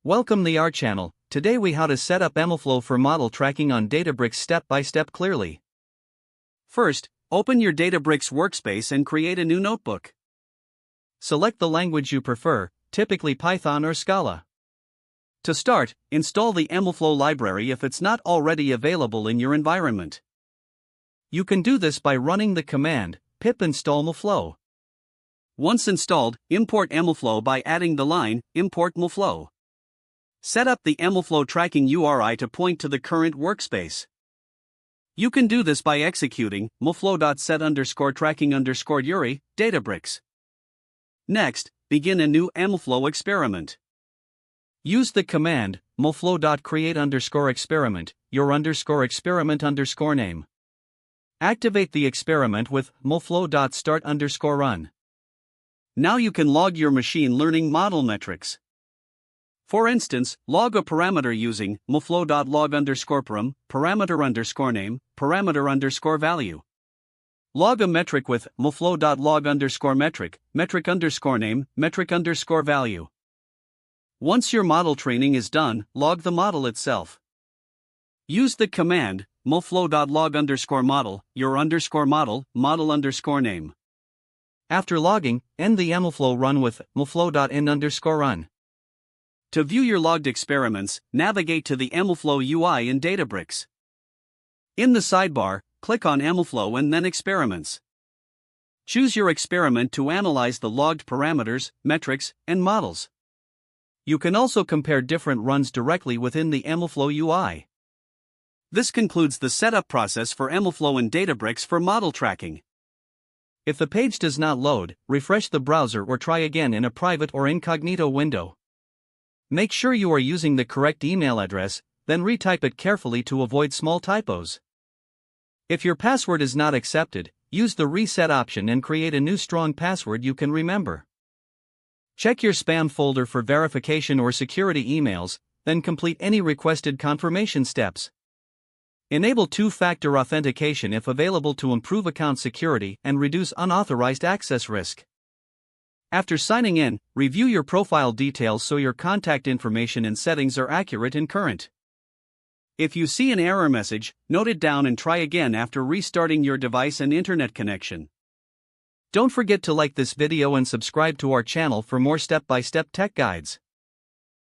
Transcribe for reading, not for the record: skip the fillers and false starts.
Welcome to our channel. Today we how to set up MLflow for model tracking on Databricks step by step clearly. First, open your Databricks workspace and create a new notebook. Select the language you prefer, typically Python or Scala. To start, install the MLflow library if it's not already available in your environment. You can do this by running the command pip install MLflow. Once installed, import MLflow by adding the line import MLflow. Set up the MLflow tracking URI to point to the current workspace. You can do this by executing mlflow.set_tracking_URI, Databricks. Next, begin a new MLflow experiment. Use the command mlflow.create_experiment, your _experiment_ name. Activate the experiment with mlflow.start_run. Now you can log your machine learning model metrics. For instance, log a parameter using mlflow.log_param, parameter_name, parameter_value. Log a metric with mlflow.log_metric, metric_name, metric_value. Once your model training is done, log the model itself. Use the command mlflow.log_model, your _model, model_name. After logging, end the MLflow run with mlflow.end_run. To view your logged experiments, navigate to the MLflow UI in Databricks. In the sidebar, click on MLflow and then Experiments. Choose your experiment to analyze the logged parameters, metrics, and models. You can also compare different runs directly within the MLflow UI. This concludes the setup process for MLflow in Databricks for model tracking. If the page does not load, refresh the browser or try again in a private or incognito window. Make sure you are using the correct email address, then retype it carefully to avoid small typos. If your password is not accepted, use the reset option and create a new strong password you can remember. Check your spam folder for verification or security emails, then complete any requested confirmation steps. Enable two-factor authentication if available to improve account security and reduce unauthorized access risk. After signing in, review your profile details so your contact information and settings are accurate and current. If you see an error message, note it down and try again after restarting your device and internet connection. Don't forget to like this video and subscribe to our channel for more step-by-step tech guides.